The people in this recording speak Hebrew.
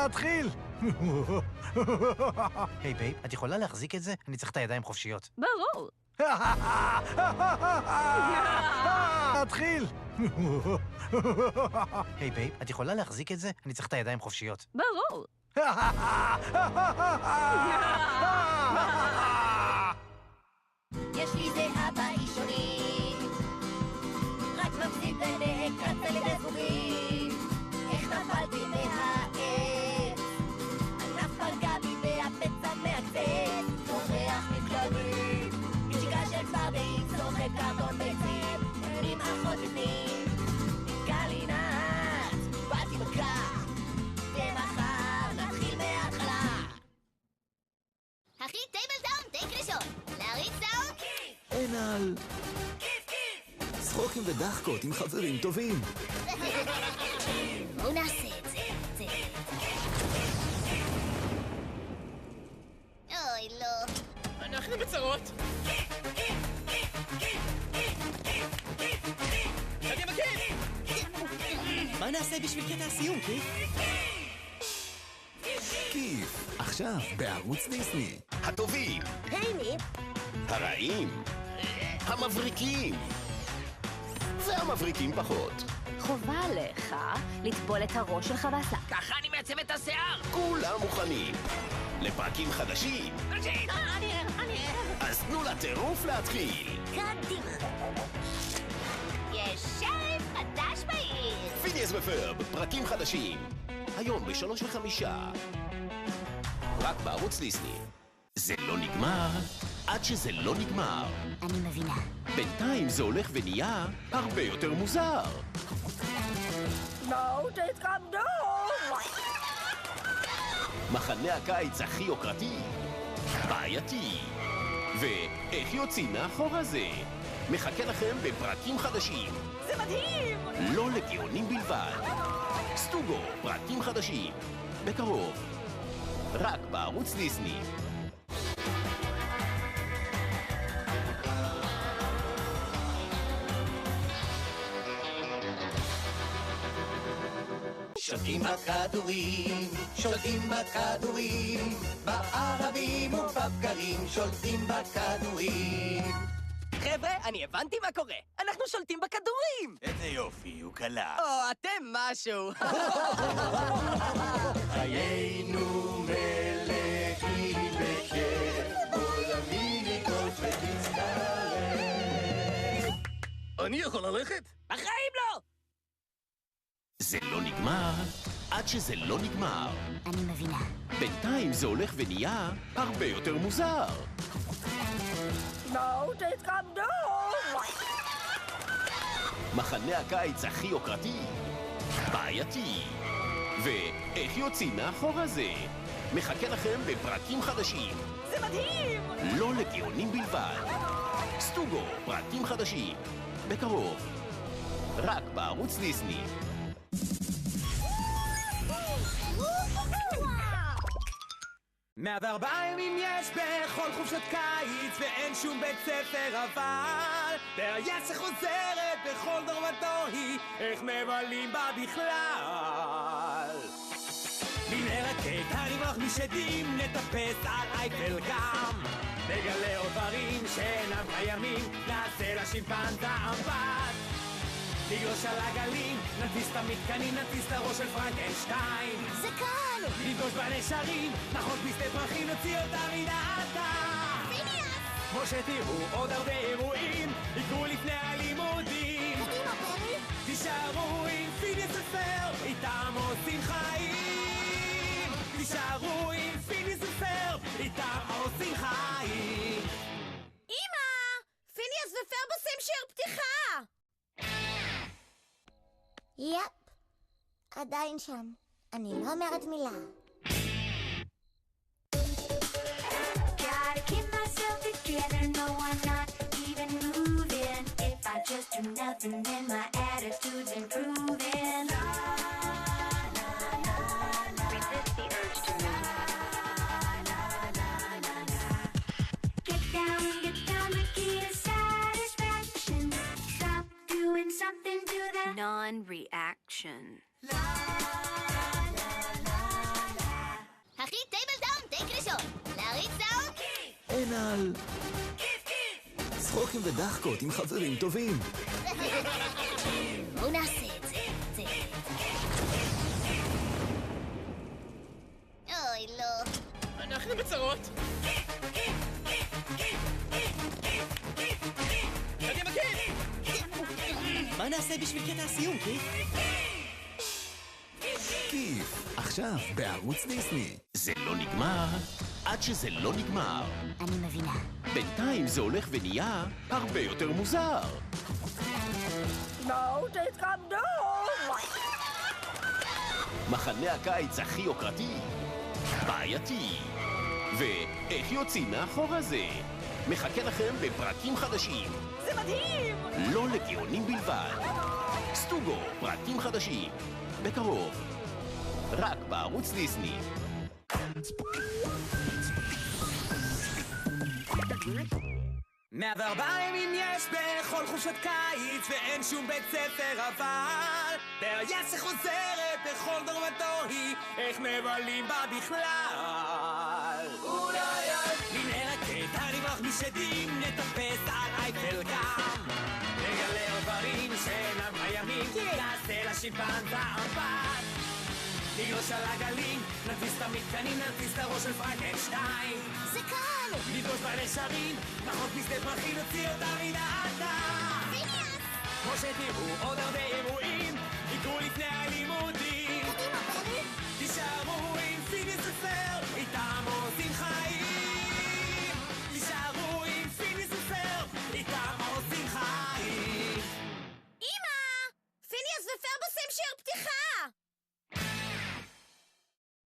להתחיל! היי בייב, את יכולה להחזיק את זה? אני צריך את הידיים חופשיות. ברור. להתחיל! היי בייב, את יכולה להחזיק את זה? אני צריך את הידיים חופשיות. ברור. יש לי זהה באישונים, רק מפסיד ונעקץ על ידי זבובים. איך נפלתי מהעץ, ענף פגע בי והפצע מעקצץ, צורח מתגלגלים, משיקה של צפרדעים, צוחק קרטון ביצים, עם אחות בפנים, נתקע לי נעץ, באתי בכך, ומחר נתחיל מההתחלה. אחי, טייבל דאון, טייק ראשון. להריץ דאון? אין על... צחוקים ודחקות עם חברים טובים. בואו נעשה את זה. אוי, לא. אנחנו בצרות. קדימה, כיף! מה נעשה בשביל קטע הסיום, כיף? כיף, עכשיו בערוץ דיסני. הטובים, היי ניפ. הרעים, המבריקים והמבריקים פחות. חובה עליך לטבול את הראש שלך בעסק. ככה אני מעצב את השיער! כולם מוכנים לפרקים חדשים, תקשיב! אני אז תנו לטירוף להתחיל. קדימה. יש שריף חדש בעיר. פיניאס ופרב, פרקים חדשים היום ב-3:05 רק בערוץ דיסני. זה לא נגמר עד שזה לא נגמר. אני מבינה. בינתיים זה הולך ונהיה הרבה יותר מוזר. בואו תתכבדו! מחנה הקיץ הכי יוקרתי, בעייתי, ואיך יוצאים מאחור הזה? מחכה לכם בפרקים חדשים. זה מדהים! לא לגאונים בלבד. סטוגו, פרקים חדשים. בקרוב. רק בערוץ דיסני. שולטים בכדורים, שולטים בכדורים, בערבים ובבקרים שולטים בכדורים. חבר'ה, אני הבנתי מה קורה. אנחנו שולטים בכדורים! איזה יופי, הוא קלה. או, אתם משהו. חיינו מלאים בכיף, בוא למיני גולף ותצטרף. אני יכול ללכת? בחיים לא! זה לא נגמר עד שזה לא נגמר. אני מבינה. בינתיים זה הולך ונהיה הרבה יותר מוזר. בואו תתכבדו! מחנה הקיץ הכי יוקרתי, בעייתי, ואיך יוצאים מאחור הזה? מחכה לכם בפרקים חדשים. זה מדהים! לא לגאונים בלבד. סטוגו, פרקים חדשים. בקרוב. רק בערוץ דיסני. 104 ימים יש בכל חופשת קיץ ואין שום בית ספר אבל טייס שחוזרת בכל דור ודור היא איך מבלים בה בכלל מנהרקט הרימוח משדים נטפס על אייפל גם נגלה עוד דברים שאינם קיימים נעשה לשימפנזה אמבט נגלוש על הגלים, נטיס את המתקנים, נטיס את הראש של פרנקנשטיין זה קל! נפגוש בנשרים, נחוש בשדה פרחים, נוציא אותה מדעתה פיניאס! כמו שתראו עוד הרבה אירועים, יקרו לפני הלימודים קדימה פרי! תישארו עם פיניאס ופר, איתם עושים חיים תישארו עם פיניאס ופר, איתם עושים חיים אמא! פיניאס ופרב עושים שיר פתיחה! יפ, עדיין שם. אני לא אומרת מילה. Gotta keep myself together, no I'm not even moving. If I just do nothing then my attitude's improving. Resist the urge to move. Get down, the key to satisfaction. Stop doing something to the Non-reaction. צחי, טייבל דאון, טייק ראשון. להריץ דאון? אין על... צחוקים ודחקות עם חברים טובים. בואו נעשה את זה. אוי, לא. אנחנו בצרות. קדימה, כן! מה נעשה בשביל קטע הסיום, כיף? כיף, עכשיו בערוץ דיסני. זה לא נגמר עד שזה לא נגמר. אני מבינה. בינתיים זה הולך ונהיה הרבה יותר מוזר. מחנה הקיץ הכי יוקרתי, בעייתי. ואיך יוצאים מאחור הזה? מחכה לכם בפרקים חדשים. זה מדהים! לא לגאונים בלבד. סטוגו, פרקים חדשים. בקרוב. רק בערוץ דיסני. 104 ימים יש בכל חופשת קיץ ואין שום בית ספר אבל בעיה שחוזרת בכל דרמתו היא איך מבלים בה בכלל אולי אז ננערת הרימח משדים נטפס על אייפל גם נגלה דברים שאינם קיימים נעשה לשימפנזה אמפת נגלוש על הגלים, נדפיס את המתקנים, נדפיס את הראש של פרנקשטיין זה קל! נדרוש בנשרים, נחוק בשדה פרחים, נוציא אותה מדעתה פיניאס! כמו שתראו עוד הרבה אירועים, יקרו לפני הלימודים קדימה, בני! תישארו עם פיניאס ופר, איתם עושים חיים תישארו עם פיניאס ופר, איתם עושים חיים אמא! פיניאס ופר עושים שיר פתיחה!